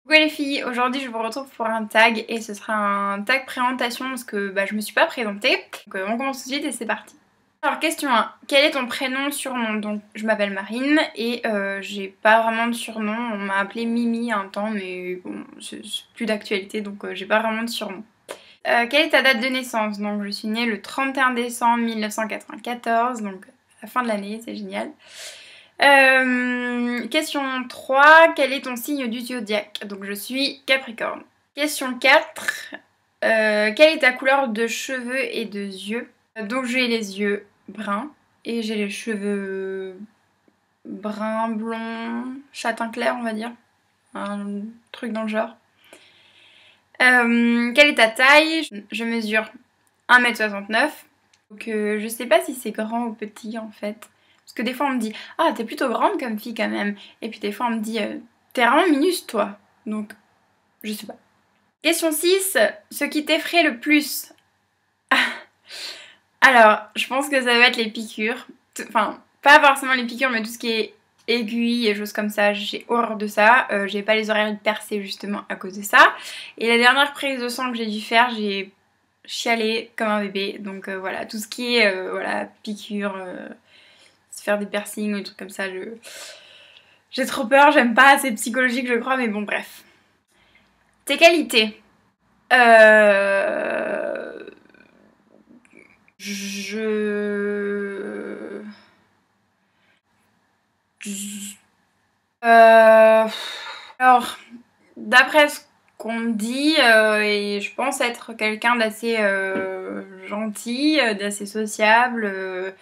Coucou les filles, aujourd'hui je vous retrouve pour un tag et ce sera un tag présentation parce que je me suis pas présentée. Donc on commence tout de suite et c'est parti. Alors question 1, quel est ton prénom, surnom? Donc je m'appelle Marine et j'ai pas vraiment de surnom, on m'a appelée Mimi un temps mais bon c'est plus d'actualité donc j'ai pas vraiment de surnom. Quelle est ta date de naissance? Donc je suis née le 31 décembre 1994, donc à la fin de l'année, c'est génial. Question 3, quel est ton signe du zodiaque? Donc je suis Capricorne. Question 4, quelle est ta couleur de cheveux et de yeux? Donc j'ai les yeux bruns et j'ai les cheveux bruns, blonds, châtain clair on va dire. Un truc dans le genre. Quelle est ta taille? Je mesure 1,69 m. Donc je sais pas si c'est grand ou petit en fait. Parce que des fois on me dit ah t'es plutôt grande comme fille quand même. Et puis des fois on me dit t'es vraiment minus toi. Donc je sais pas. Question 6, ce qui t'effraie le plus? Alors je pense que ça va être les piqûres. Enfin pas forcément les piqûres mais tout ce qui est aiguilles et choses comme ça, j'ai horreur de ça. J'ai pas les oreilles percées justement à cause de ça. Et la dernière prise de sang que j'ai dû faire, j'ai chialé comme un bébé. Donc voilà, tout ce qui est voilà, piqûres, se faire des piercings ou des trucs comme ça, j'ai trop peur, j'aime pas, c'est psychologique je crois, mais bon bref. Tes qualités. Euh... Je... Euh... Alors, d'après ce qu'on me dit, et je pense être quelqu'un d'assez gentil, d'assez sociable.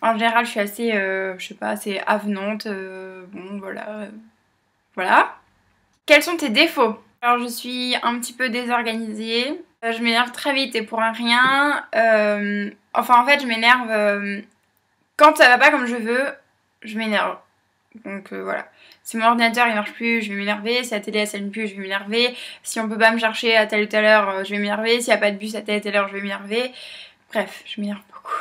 En général, je suis assez, je sais pas, assez avenante. Bon, voilà. Voilà. Quels sont tes défauts? Alors, je suis un petit peu désorganisée. Je m'énerve très vite et pour un rien. Enfin, en fait, je m'énerve quand ça va pas comme je veux. Je m'énerve. Donc voilà. Si mon ordinateur il marche plus, je vais m'énerver. Si la télé elle s'allume plus, je vais m'énerver. Si on peut pas me chercher à telle ou telle heure, je vais m'énerver. S'il y a pas de bus à telle ou telle heure, je vais m'énerver. Bref, je m'énerve beaucoup.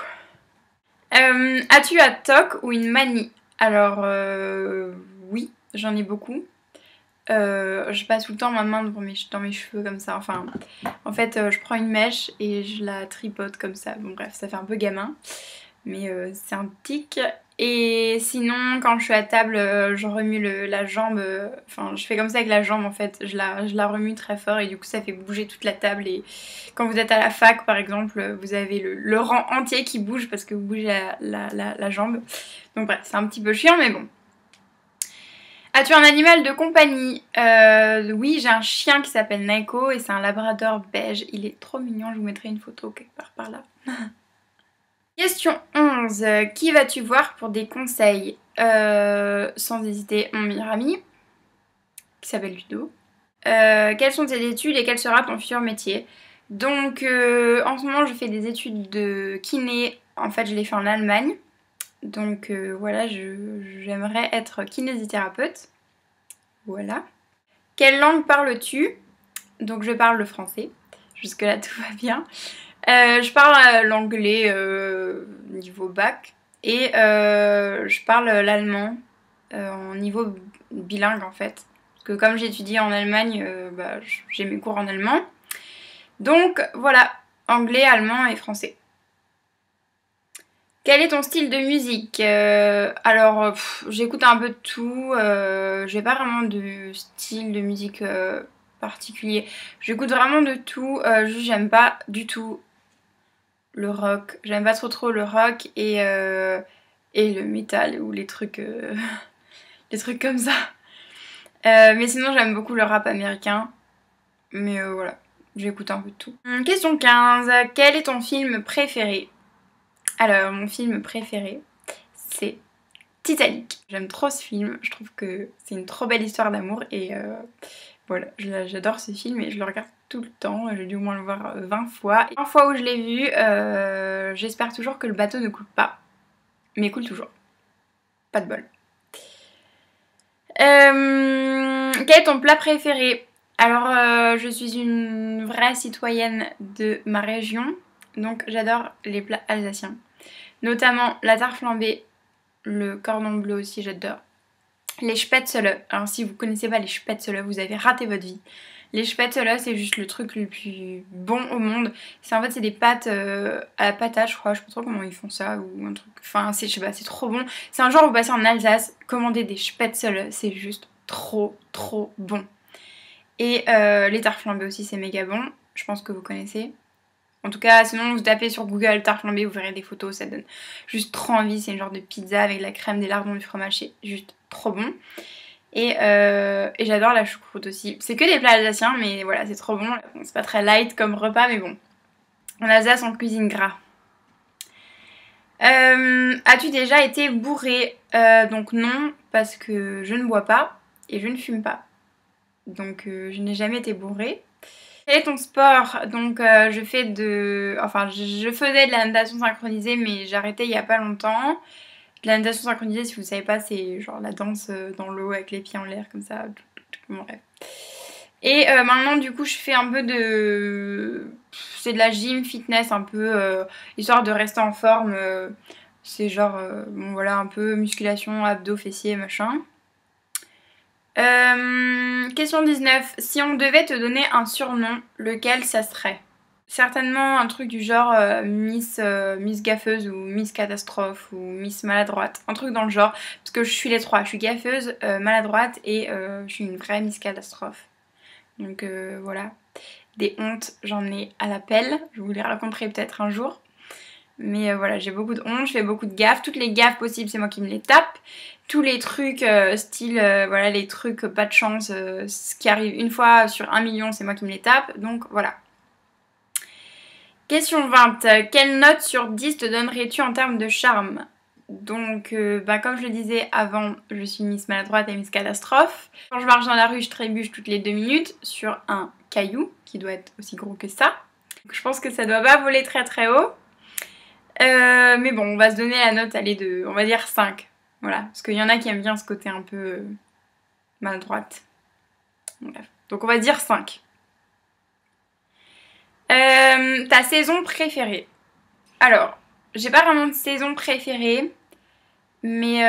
As-tu un TOC ou une manie? Alors oui, j'en ai beaucoup. Je passe tout le temps ma main dans mes cheveux comme ça. Enfin, en fait, je prends une mèche et je la tripote comme ça. Bon bref, ça fait un peu gamin. Mais c'est un tic. Et sinon, quand je suis à table, je remue la jambe. Enfin, je fais comme ça avec la jambe en fait. Je la remue très fort et du coup, ça fait bouger toute la table. Et quand vous êtes à la fac, par exemple, vous avez le rang entier qui bouge parce que vous bougez la jambe. Donc bref, c'est un petit peu chiant, mais bon. As-tu un animal de compagnie? Oui, j'ai un chien qui s'appelle Naiko et c'est un labrador beige. Il est trop mignon, je vous mettrai une photo quelque part par là. Question 11. Qui vas-tu voir pour des conseils? Sans hésiter, mon meilleur ami, qui s'appelle Ludo. Quelles sont tes études et quel sera ton futur métier? Donc, en ce moment, je fais des études de kiné. En fait, je les fais en Allemagne. Donc, voilà, j'aimerais être kinésithérapeute. Voilà. Quelle langue parles-tu? Donc, je parle le français. Jusque-là, tout va bien. Je parle l'anglais niveau bac et je parle l'allemand en niveau bilingue en fait. Parce que comme j'étudie en Allemagne, j'ai mes cours en allemand. Donc voilà, anglais, allemand et français. Quel est ton style de musique? Alors j'écoute un peu de tout, j'ai pas vraiment de style de musique particulier. J'écoute vraiment de tout, juste j'aime pas du tout le rock. J'aime pas trop le rock et le métal ou les trucs, les trucs comme ça. Mais sinon j'aime beaucoup le rap américain. Mais voilà, j'écoute un peu de tout. Question 15. Quel est ton film préféré? Alors mon film préféré c'est Titanic. J'aime trop ce film, je trouve que c'est une trop belle histoire d'amour et voilà, j'adore ce film et je le regarde tout le temps, j'ai dû au moins le voir 20 fois. Et 20 fois où je l'ai vu, j'espère toujours que le bateau ne coule pas, mais coule toujours. Pas de bol. Quel est ton plat préféré? Alors, je suis une vraie citoyenne de ma région, donc j'adore les plats alsaciens. Notamment la tarte flambée, le cordon bleu aussi, j'adore. Les Spätzle. Alors si vous connaissez pas les Spätzle, vous avez raté votre vie. Les Spätzle, c'est juste le truc le plus bon au monde. En fait, c'est des pâtes à la patate, je crois. Je sais pas trop comment ils font ça ou un truc. Enfin, je sais pas, c'est trop bon. C'est un jour où vous passez en Alsace, commandez des Spätzle, c'est juste trop bon. Et les tartes flambées aussi, c'est méga bon. Je pense que vous connaissez. En tout cas, sinon vous tapez sur Google tarte flambée, vous verrez des photos, ça donne juste trop envie. C'est une genre de pizza avec de la crème, des lardons, du fromage, c'est juste trop bon. Et j'adore la choucroute aussi. C'est que des plats alsaciens, mais voilà, c'est trop bon. C'est pas très light comme repas, mais bon. En Alsace, on cuisine gras. As-tu déjà été bourré? Donc non, parce que je ne bois pas et je ne fume pas. Donc je n'ai jamais été bourrée. Quel est ton sport? Donc je faisais de la natation synchronisée, mais j'ai arrêté il y a pas longtemps. La natation synchronisée, si vous savez pas, c'est genre la danse dans l'eau avec les pieds en l'air comme ça. Bon, bref. Et maintenant du coup je fais un peu de... C'est de la gym, fitness un peu, histoire de rester en forme. C'est genre, bon voilà, un peu musculation, abdos, fessiers, machin. Question 19. Si on devait te donner un surnom, lequel ça serait? Certainement un truc du genre Miss Gaffeuse ou Miss Catastrophe ou Miss Maladroite. Un truc dans le genre. Parce que je suis les trois. Je suis gaffeuse, maladroite et je suis une vraie Miss Catastrophe. Donc voilà. Des hontes, j'en ai à la pelle. Je vous les raconterai peut-être un jour. Mais voilà, j'ai beaucoup de honte, je fais beaucoup de gaffes. Toutes les gaffes possibles, c'est moi qui me les tape. Tous les trucs style, voilà, les trucs pas de chance, ce qui arrive une fois sur 1 million, c'est moi qui me les tape. Donc voilà. Question 20. Quelle note sur 10 te donnerais-tu en termes de charme? Donc, comme je le disais avant, je suis Miss Maladroite et Miss Catastrophe. Quand je marche dans la rue, je trébuche toutes les 2 minutes sur un caillou, qui doit être aussi gros que ça. Donc, je pense que ça doit pas voler très haut. Mais bon, on va se donner la note, elle est de, on va dire 5. Voilà, parce qu'il y en a qui aiment bien ce côté un peu maladroite. Bref. Donc on va dire 5. Ta saison préférée? Alors, j'ai pas vraiment de saison préférée, mais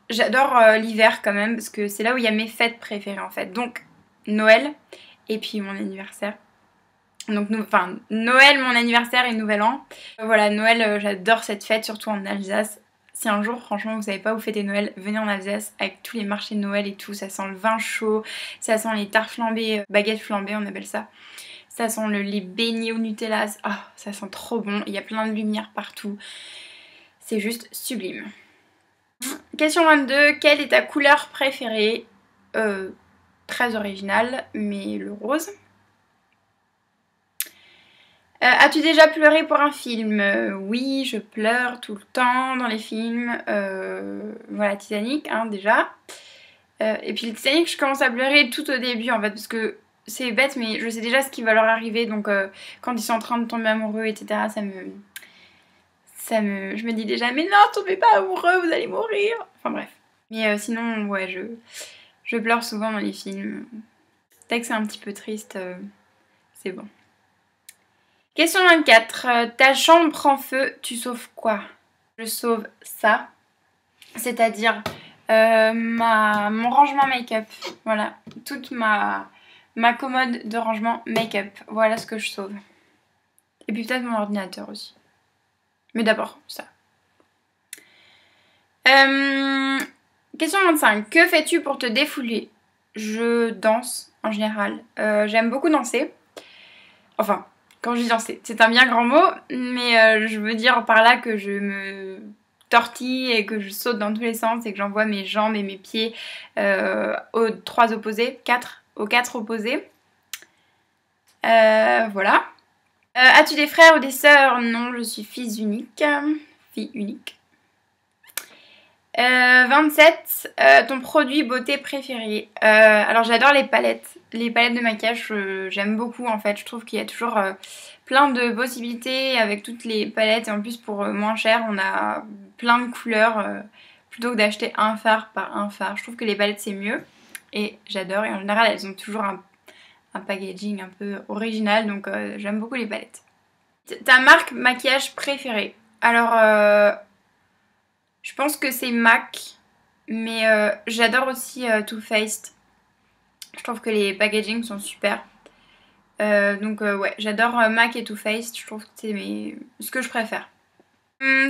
j'adore l'hiver quand même, parce que c'est là où il y a mes fêtes préférées en fait. Donc Noël, et puis mon anniversaire. Donc Noël, mon anniversaire et Nouvel An. Voilà, Noël, j'adore cette fête, surtout en Alsace. Si un jour, franchement, vous savez pas où fêter Noël, venez en Alsace avec tous les marchés de Noël et tout. Ça sent le vin chaud, ça sent les tartes flambées, baguettes flambées, on appelle ça. Ça sent les beignets au Nutella. Oh, ça sent trop bon. Il y a plein de lumière partout. C'est juste sublime. Question 22. Quelle est ta couleur préférée? Très originale, mais le rose. As-tu déjà pleuré pour un film? Oui, je pleure tout le temps dans les films. Voilà, Titanic, hein, déjà. Et puis le Titanic, je commence à pleurer tout au début, en fait, parce que c'est bête, mais je sais déjà ce qui va leur arriver. Donc, quand ils sont en train de tomber amoureux, etc., je me dis déjà, mais non, tombez pas amoureux, vous allez mourir. Enfin, bref. Mais sinon, ouais, je pleure souvent dans les films. Dès que c'est un petit peu triste, c'est bon. Question 24. Ta chambre prend feu, tu sauves quoi? Je sauve ça, c'est-à-dire mon rangement make-up. Voilà, toute ma commode de rangement make-up. Voilà ce que je sauve. Et puis peut-être mon ordinateur aussi. Mais d'abord, ça. Question 25. Que fais-tu pour te défouler? Je danse en général. J'aime beaucoup danser. Enfin... Quand je dis danser, c'est un bien grand mot, mais je veux dire par là que je me tortille et que je saute dans tous les sens et que j'envoie mes jambes et mes pieds aux 3 opposés, aux 4 opposés. Voilà. As-tu des frères ou des sœurs? Non, je suis fille unique. 27. Ton produit beauté préféré? Alors j'adore les palettes. Les palettes de maquillage, j'aime beaucoup en fait. Je trouve qu'il y a toujours plein de possibilités avec toutes les palettes. Et en plus pour moins cher, on a plein de couleurs. Plutôt que d'acheter un fard par un fard. Je trouve que les palettes c'est mieux. Et j'adore. Et en général elles ont toujours un packaging un peu original. Donc j'aime beaucoup les palettes. Ta marque maquillage préférée? Alors... je pense que c'est MAC, Mais j'adore aussi Too Faced. Je trouve que les packaging sont super. Donc ouais, j'adore MAC et Too Faced. Je trouve que c'est ce que je préfère.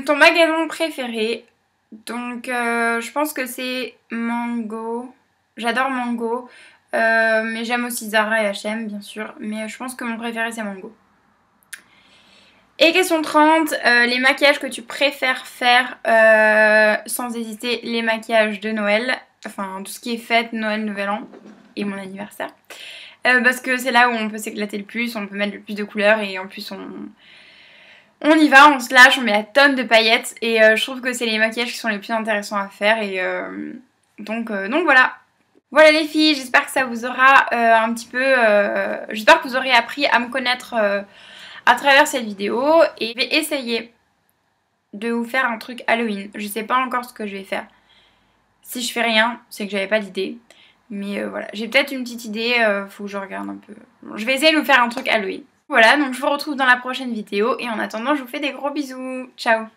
Ton magasin préféré? Donc je pense que c'est Mango. J'adore Mango. Mais j'aime aussi Zara et H&M bien sûr. Mais je pense que mon préféré c'est Mango. Et question 30, les maquillages que tu préfères faire sans hésiter, les maquillages de Noël. Enfin tout ce qui est fête, Noël, Nouvel An et mon anniversaire. Parce que c'est là où on peut s'éclater le plus, on peut mettre le plus de couleurs et en plus on y va, on se lâche, on met la tonne de paillettes et je trouve que c'est les maquillages qui sont les plus intéressants à faire et donc voilà. Voilà les filles, j'espère que ça vous aura un petit peu... j'espère que vous aurez appris à me connaître à travers cette vidéo et je vais essayer de vous faire un truc Halloween. Je sais pas encore ce que je vais faire. Si je fais rien, c'est que j'avais pas d'idée. Mais voilà, j'ai peut-être une petite idée, faut que je regarde un peu. Bon, je vais essayer de vous faire un truc Halloween. Voilà, donc je vous retrouve dans la prochaine vidéo et en attendant, je vous fais des gros bisous. Ciao!